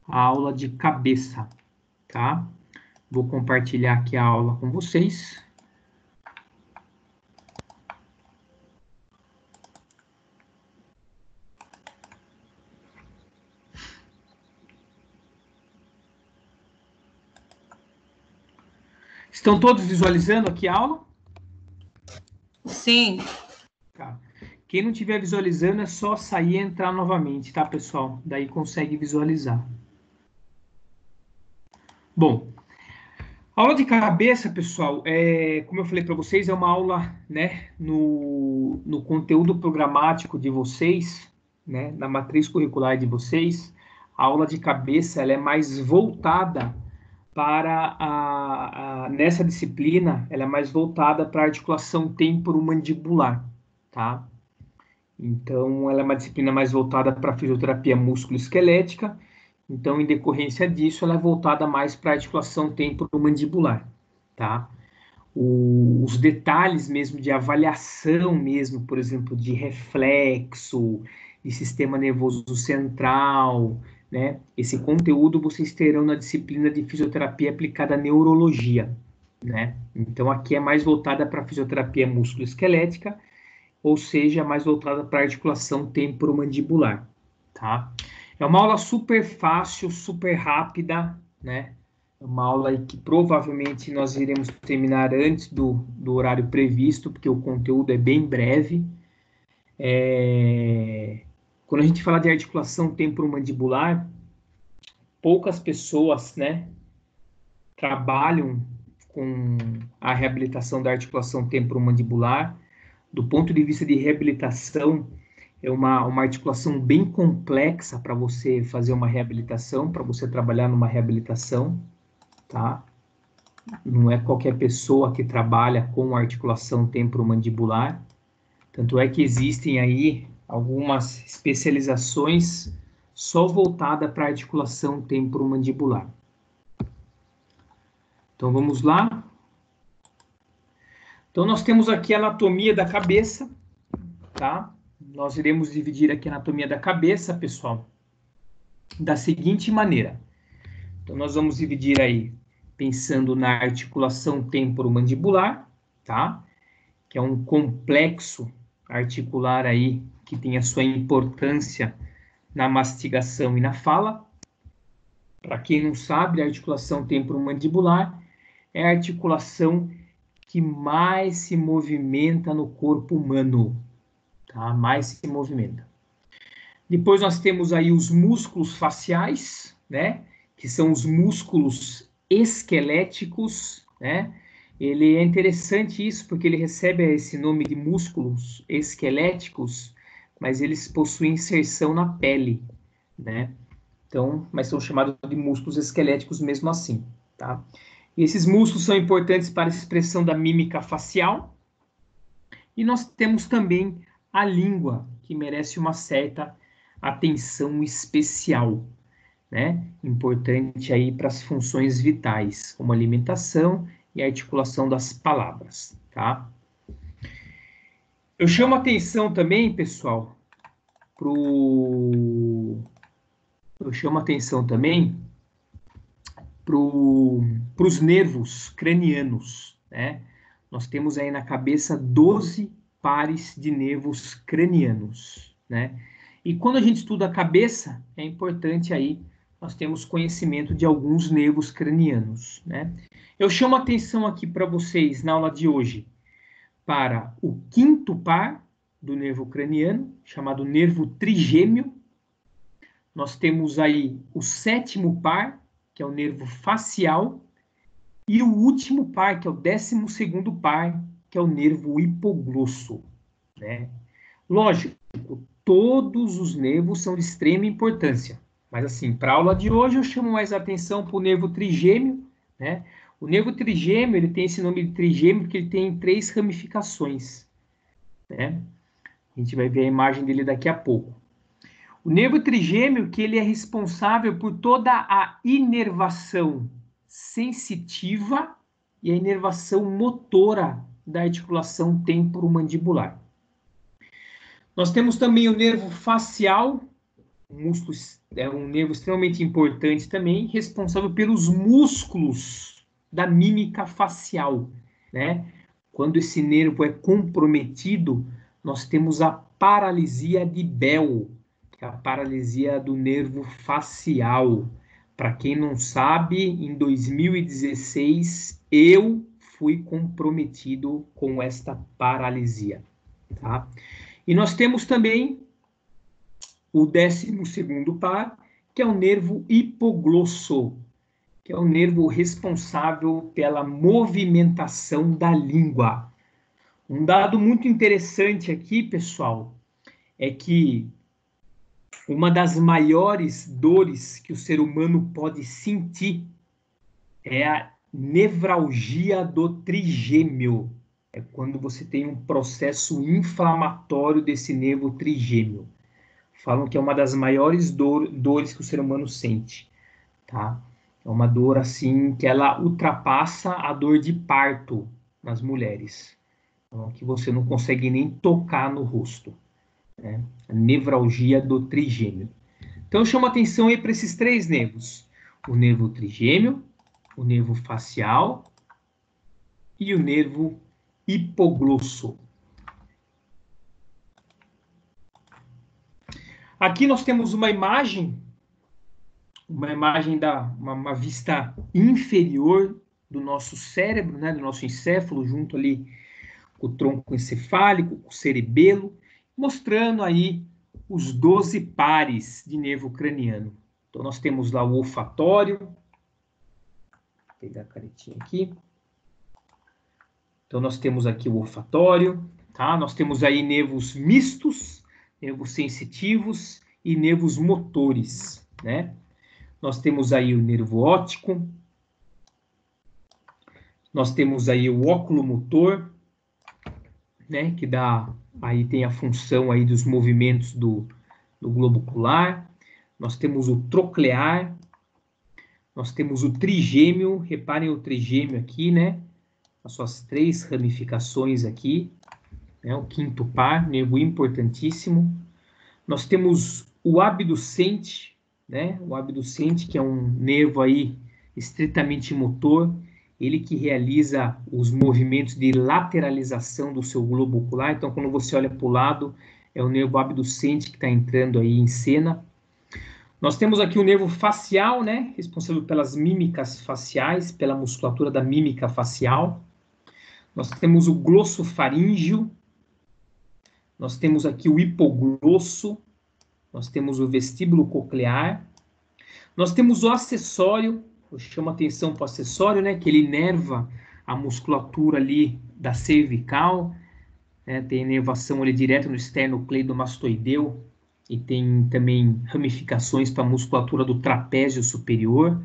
a aula de cabeça, tá? Vou compartilhar aqui a aula com vocês. Estão todos visualizando aqui a aula? Sim. Tá. Quem não estiver visualizando é só sair e entrar novamente, tá, pessoal? Daí consegue visualizar. Bom, a aula de cabeça, pessoal, como eu falei para vocês, é uma aula, né, no conteúdo programático de vocês, né, na matriz curricular de vocês. A aula de cabeça, ela é mais voltada para nessa disciplina, ela é mais voltada para a articulação temporomandibular, tá? Então, ela é uma disciplina mais voltada para a fisioterapia músculo-esquelética. Então, em decorrência disso, ela é voltada mais para a articulação temporomandibular, tá? Os detalhes mesmo de avaliação mesmo, por exemplo, de reflexo, de sistema nervoso central, né? Esse conteúdo vocês terão na disciplina de fisioterapia aplicada à neurologia, né? Então, aqui é mais voltada para a fisioterapia músculo-esquelética, ou seja, mais voltada para a articulação temporomandibular, tá? É uma aula super fácil, super rápida, né? É uma aula aí que provavelmente nós iremos terminar antes do horário previsto, porque o conteúdo é bem breve. Quando a gente fala de articulação temporomandibular, poucas pessoas, né, trabalham com a reabilitação da articulação temporomandibular. Do ponto de vista de reabilitação, é uma articulação bem complexa para você fazer uma reabilitação, para você trabalhar numa reabilitação, tá? Não é qualquer pessoa que trabalha com articulação temporomandibular. Tanto é que existem aí algumas especializações só voltada para articulação temporomandibular. Então vamos lá. Então nós temos aqui a anatomia da cabeça, tá? Nós iremos dividir aqui a anatomia da cabeça, pessoal, da seguinte maneira. Então, nós vamos dividir aí, pensando na articulação temporomandibular, tá? Que é um complexo articular aí, que tem a sua importância na mastigação e na fala. Para quem não sabe, a articulação temporomandibular é a articulação que mais se movimenta no corpo humano, tá? Mais se movimenta. Depois nós temos aí os músculos faciais, né? Que são os músculos esqueléticos, né? Ele é interessante isso porque ele recebe esse nome de músculos esqueléticos, mas eles possuem inserção na pele, né? Então, mas são chamados de músculos esqueléticos mesmo assim, tá? E esses músculos são importantes para a expressão da mímica facial. E nós temos também a língua, que merece uma certa atenção especial, né? Importante aí para as funções vitais, como alimentação e articulação das palavras, tá? Eu chamo atenção também, pessoal, eu chamo atenção também para os nervos cranianos, né? Nós temos aí na cabeça 12 pares de nervos cranianos, né? E quando a gente estuda a cabeça, é importante aí nós temos conhecimento de alguns nervos cranianos, né? Eu chamo atenção aqui para vocês na aula de hoje para o quinto par do nervo craniano, chamado nervo trigêmeo. Nós temos aí o sétimo par, que é o nervo facial, e o último par, que é o 12º par, que é o nervo hipoglosso, né? Lógico, todos os nervos são de extrema importância, mas assim, para a aula de hoje eu chamo mais atenção para o nervo trigêmeo, né? O nervo trigêmeo, ele tem esse nome de trigêmeo porque ele tem 3 ramificações, né? A gente vai ver a imagem dele daqui a pouco. O nervo trigêmeo, que ele é responsável por toda a inervação sensitiva e a inervação motora da articulação temporomandibular. Nós temos também o nervo facial, é um nervo extremamente importante também, responsável pelos músculos da mímica facial, né? Quando esse nervo é comprometido, nós temos a paralisia de Bell, que é a paralisia do nervo facial. Para quem não sabe, em 2016 eu fui comprometido com esta paralisia, tá? E nós temos também o 12º par, que é o nervo hipoglosso, que é o nervo responsável pela movimentação da língua. Um dado muito interessante aqui, pessoal, é que uma das maiores dores que o ser humano pode sentir é a nevralgia do trigêmeo. É quando você tem um processo inflamatório desse nervo trigêmeo. Falam que é uma das maiores dores que o ser humano sente, tá? É uma dor assim que ela ultrapassa a dor de parto nas mulheres, então, que você não consegue nem tocar no rosto, né? A nevralgia do trigêmeo. Então chama atenção aí para esses três nervos: o nervo trigêmeo, o nervo facial e o nervo hipoglosso. Aqui nós temos uma imagem uma vista inferior do nosso cérebro, né, do nosso encéfalo, junto ali com o tronco encefálico, com o cerebelo, mostrando aí os 12 pares de nervo craniano. Então nós temos lá o olfatório, vou pegar a canetinha aqui. Então nós temos aqui o olfatório, tá? Nós temos aí nervos mistos, nervos sensitivos e nervos motores, né? Nós temos aí o nervo óptico, nós temos aí o oculomotor, né, que aí tem a função aí dos movimentos do globo ocular. Nós temos o troclear, nós temos o trigêmeo, reparem o trigêmeo aqui, né, as suas 3 ramificações aqui, né, o 5º par, nervo importantíssimo. Nós temos o abducente, né, o abducente, que é um nervo aí estritamente motor, ele que realiza os movimentos de lateralização do seu globo ocular. Então, quando você olha para o lado, é o nervo abducente que está entrando aí em cena. Nós temos aqui o nervo facial, né, responsável pelas mímicas faciais, pela musculatura da mímica facial. Nós temos o glossofaríngeo. Nós temos aqui o hipoglosso. Nós temos o vestíbulo coclear. Nós temos o acessório. Eu chamo a atenção para o acessório, né, que ele inerva a musculatura ali da cervical, né, tem inervação ali direto no esternocleidomastoideu e tem também ramificações para a musculatura do trapézio superior.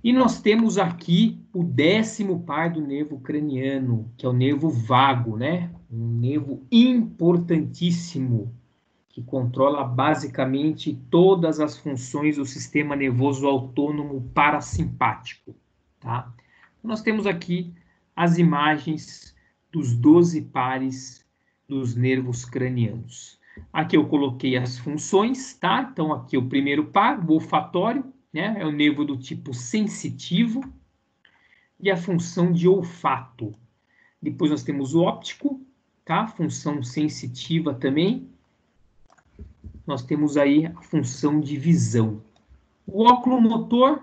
E nós temos aqui o 10º par do nervo craniano, que é o nervo vago, né, um nervo importantíssimo, que controla basicamente todas as funções do sistema nervoso autônomo parasimpático, tá? Nós temos aqui as imagens dos 12 pares dos nervos cranianos. Aqui eu coloquei as funções, tá? Então aqui o primeiro par, o olfatório, né? É o nervo do tipo sensitivo e a função de olfato. Depois nós temos o óptico, tá? Função sensitiva também. Nós temos aí a função de visão. O oculomotor,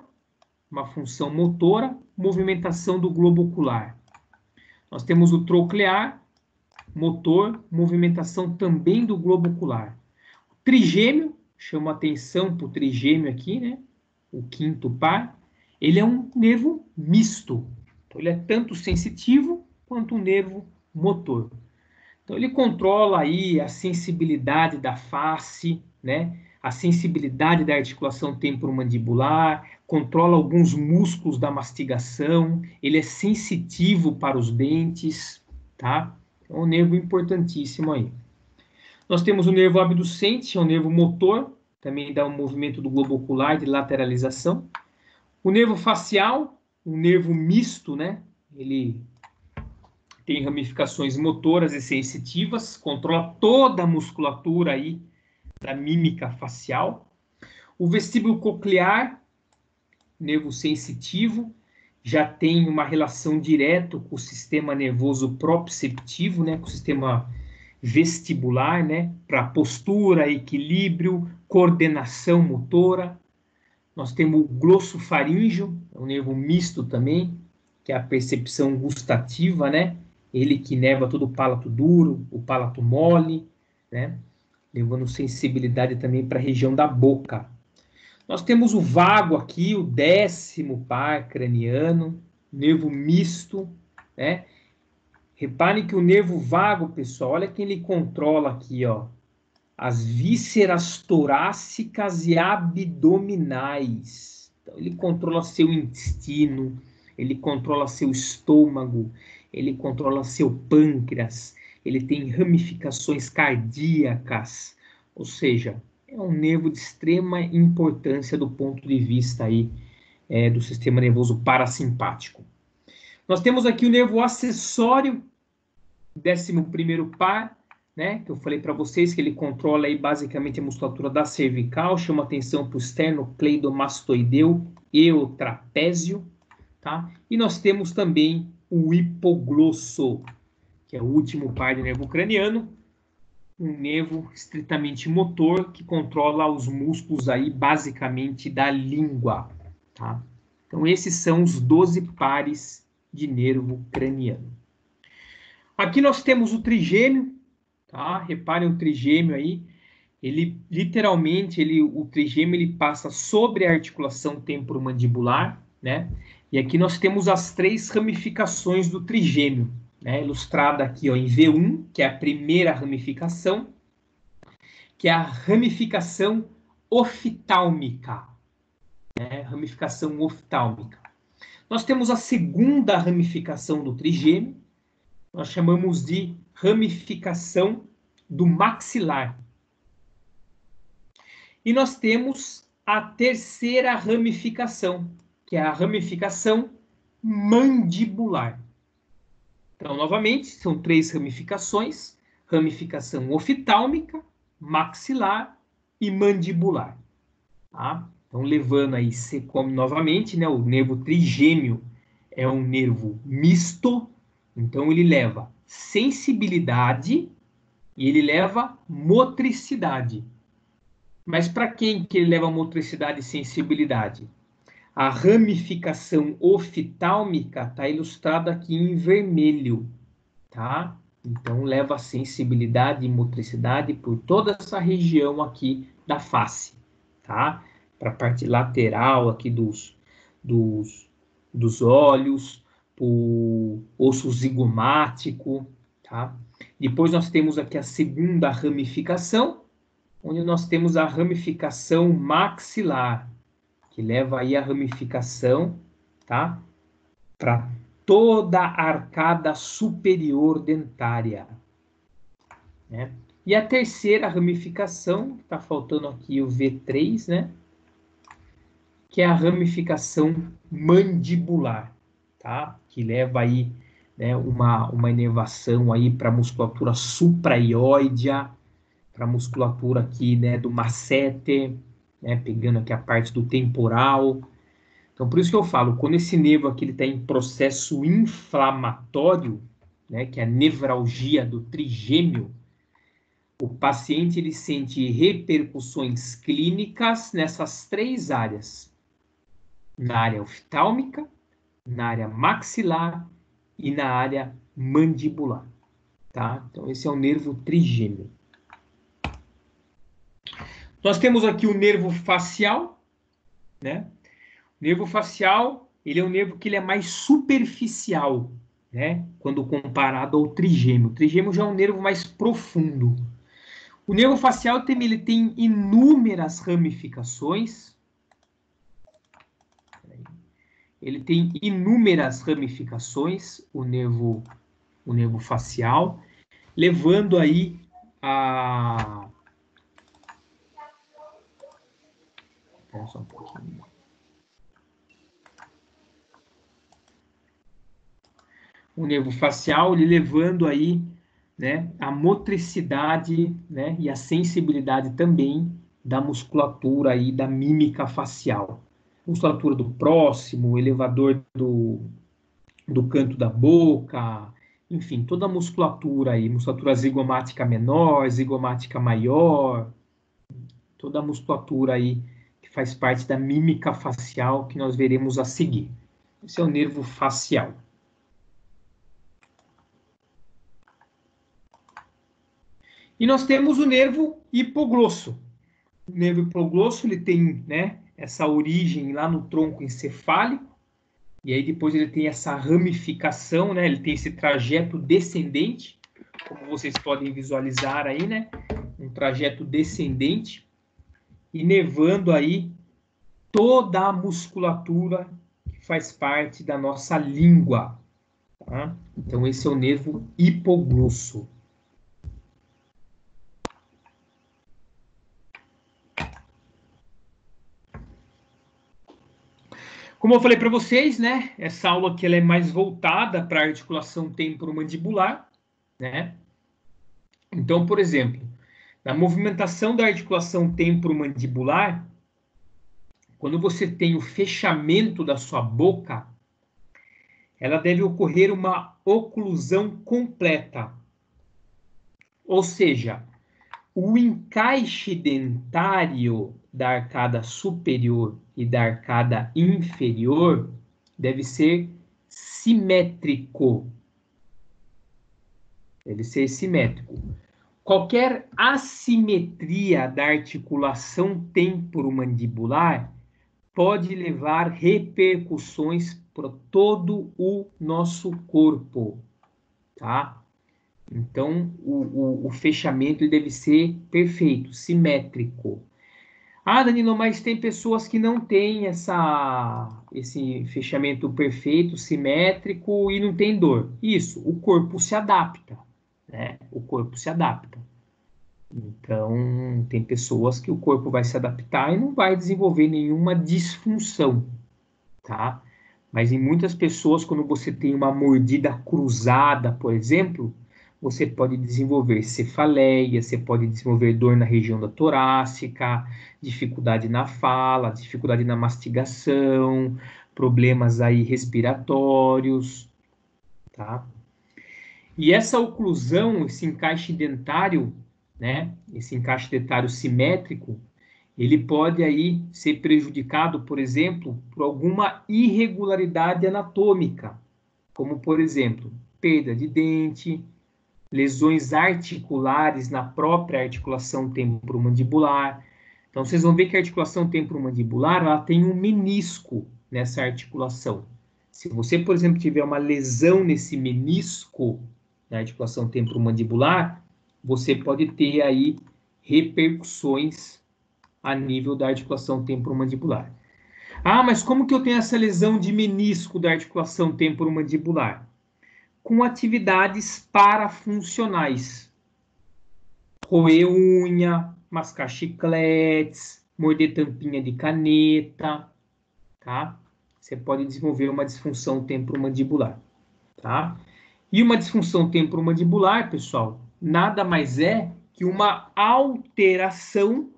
uma função motora, movimentação do globo ocular. Nós temos o troclear, motor, movimentação também do globo ocular. O trigêmeo, chama atenção para o trigêmeo aqui, né? O 5º par, ele é um nervo misto. Então, ele é tanto sensitivo quanto um nervo motor. Então, ele controla aí a sensibilidade da face, né? A sensibilidade da articulação temporomandibular, controla alguns músculos da mastigação, ele é sensitivo para os dentes, tá? É um nervo importantíssimo aí. Nós temos o nervo abducente, é um nervo motor, também dá um movimento do globo ocular de lateralização. O nervo facial, um nervo misto, né? Ele tem ramificações motoras e sensitivas, controla toda a musculatura aí da mímica facial. O vestíbulo coclear, nervo sensitivo, já tem uma relação direta com o sistema nervoso proprioceptivo, né, com o sistema vestibular, né, para postura, equilíbrio, coordenação motora. Nós temos o glossofaríngeo, é um nervo misto também, que é a percepção gustativa, né? Ele que inerva todo o palato duro, o palato mole, né? Levando sensibilidade também para a região da boca. Nós temos o vago aqui, o 10º par craniano, nervo misto, né? Reparem que o nervo vago, pessoal, olha quem ele controla aqui, ó. As vísceras torácicas e abdominais. Então, ele controla seu intestino, ele controla seu estômago, ele controla seu pâncreas, ele tem ramificações cardíacas, ou seja, é um nervo de extrema importância do ponto de vista aí, do sistema nervoso parasimpático. Nós temos aqui o nervo acessório, 11º par, né, que eu falei para vocês que ele controla aí basicamente a musculatura da cervical, chama atenção para o esternocleidomastoideu e o trapézio, tá? E nós temos também o hipoglosso, que é o último par de nervo craniano, um nervo estritamente motor que controla os músculos aí basicamente da língua, tá? Então esses são os 12 pares de nervo craniano. Aqui nós temos o trigêmeo, tá? Reparem o trigêmeo aí, ele literalmente, o trigêmeo ele passa sobre a articulação temporomandibular, né? E aqui nós temos as 3 ramificações do trigêmeo, né? Ilustrada aqui ó, em V1, que é a primeira ramificação, que é a ramificação oftálmica, né? Ramificação oftálmica. Nós temos a segunda ramificação do trigêmeo, nós chamamos de ramificação do maxilar. E nós temos a terceira ramificação, que é a ramificação mandibular. Então, novamente, são 3 ramificações: ramificação oftálmica, maxilar e mandibular. Tá? Então, levando aí, como novamente, né, o nervo trigêmeo é um nervo misto, então ele leva sensibilidade e ele leva motricidade. Mas para quem que ele leva motricidade e sensibilidade? A ramificação oftálmica está ilustrada aqui em vermelho, tá? Então leva sensibilidade e motricidade por toda essa região aqui da face, tá? Para a parte lateral aqui dos olhos, o osso zigomático, tá? Depois nós temos aqui a segunda ramificação, onde nós temos a ramificação maxilar, que leva aí a ramificação, tá? Para toda a arcada superior dentária, né? E a terceira ramificação, está faltando aqui o V3, né? Que é a ramificação mandibular, tá? Que leva aí, né, uma inervação aí para a musculatura supraioidea, para a musculatura aqui, né, do masseter, né, pegando aqui a parte do temporal. Então, por isso que eu falo, quando esse nervo aqui está em processo inflamatório, né, que é a nevralgia do trigêmeo, o paciente ele sente repercussões clínicas nessas 3 áreas: na área oftálmica, na área maxilar e na área mandibular, tá? Então, esse é o nervo trigêmeo. Nós temos aqui o nervo facial, né? O nervo facial, ele é um nervo que ele é mais superficial, né? Quando comparado ao trigêmeo. O trigêmeo já é um nervo mais profundo. O nervo facial ele tem inúmeras ramificações. Ele tem inúmeras ramificações, o nervo facial, levando aí a... Espera só um pouquinho. O nervo facial, ele levando aí né, a motricidade, né, e a sensibilidade também da musculatura aí, da mímica facial. Musculatura do próximo, elevador do canto da boca, enfim, toda a musculatura aí, musculatura zigomática menor, zigomática maior, toda a musculatura aí que faz parte da mímica facial que nós veremos a seguir. Esse é o nervo facial. E nós temos o nervo hipoglosso. O nervo hipoglosso, ele tem, né, essa origem lá no tronco encefálico, e aí depois ele tem essa ramificação, né, ele tem esse trajeto descendente, como vocês podem visualizar aí, né, um trajeto descendente, inervando aí toda a musculatura que faz parte da nossa língua. Tá? Então esse é o nervo hipoglosso. Como eu falei para vocês, né, essa aula aqui ela é mais voltada para a articulação temporomandibular, né? Então, por exemplo, na movimentação da articulação temporomandibular, quando você tem o fechamento da sua boca, ela deve ocorrer uma oclusão completa. Ou seja, o encaixe dentário da arcada superior e da arcada inferior deve ser simétrico. Deve ser simétrico. Qualquer assimetria da articulação temporomandibular pode levar repercussões para todo o nosso corpo, tá? Então, o fechamento ele deve ser perfeito, simétrico. Ah, Danilo, mas tem pessoas que não têm esse fechamento perfeito, simétrico e não tem dor. Isso, o corpo se adapta, né? O corpo se adapta. Então, tem pessoas que o corpo vai se adaptar e não vai desenvolver nenhuma disfunção, tá? Mas em muitas pessoas, quando você tem uma mordida cruzada, por exemplo, você pode desenvolver cefaleia, você pode desenvolver dor na região da torácica, dificuldade na fala, dificuldade na mastigação, problemas aí respiratórios, tá? E essa oclusão, esse encaixe dentário, né? Esse encaixe dentário simétrico, ele pode aí ser prejudicado, por exemplo, por alguma irregularidade anatômica, como, por exemplo, perda de dente, lesões articulares na própria articulação temporomandibular. Então, vocês vão ver que a articulação temporomandibular, ela tem um menisco nessa articulação. Se você, por exemplo, tiver uma lesão nesse menisco na articulação temporomandibular, você pode ter aí repercussões a nível da articulação temporomandibular. Ah, mas como que eu tenho essa lesão de menisco da articulação temporomandibular? Com atividades parafuncionais. Roer unha, mascar chicletes, morder tampinha de caneta, tá? Você pode desenvolver uma disfunção temporomandibular, tá? E uma disfunção temporomandibular, pessoal, nada mais é que uma alteração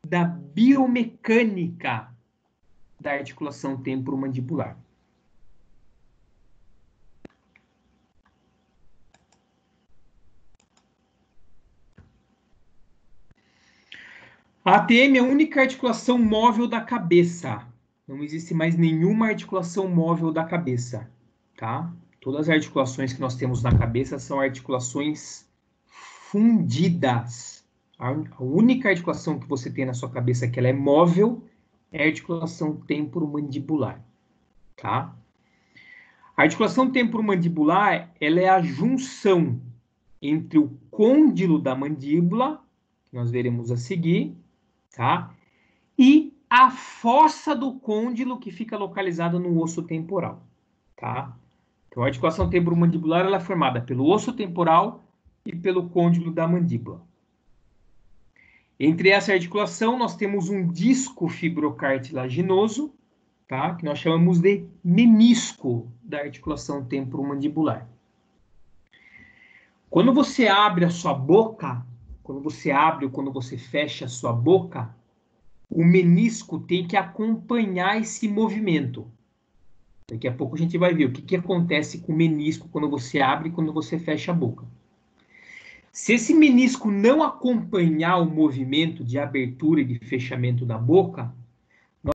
da biomecânica da articulação temporomandibular. A ATM é a única articulação móvel da cabeça. Não existe mais nenhuma articulação móvel da cabeça, tá? Todas as articulações que nós temos na cabeça são articulações fundidas. A única articulação que você tem na sua cabeça que ela é móvel é a articulação temporomandibular, tá? A articulação temporomandibular, ela é a junção entre o côndilo da mandíbula, que nós veremos a seguir, tá? E a fossa do côndilo que fica localizada no osso temporal, tá? Então, a articulação temporomandibular ela é formada pelo osso temporal e pelo côndilo da mandíbula. Entre essa articulação, nós temos um disco fibrocartilaginoso, tá? Que nós chamamos de menisco da articulação temporomandibular. Quando você abre a sua boca, quando você abre ou quando você fecha a sua boca, o menisco tem que acompanhar esse movimento. Daqui a pouco a gente vai ver o que acontece com o menisco quando você abre e quando você fecha a boca. Se esse menisco não acompanhar o movimento de abertura e de fechamento da boca,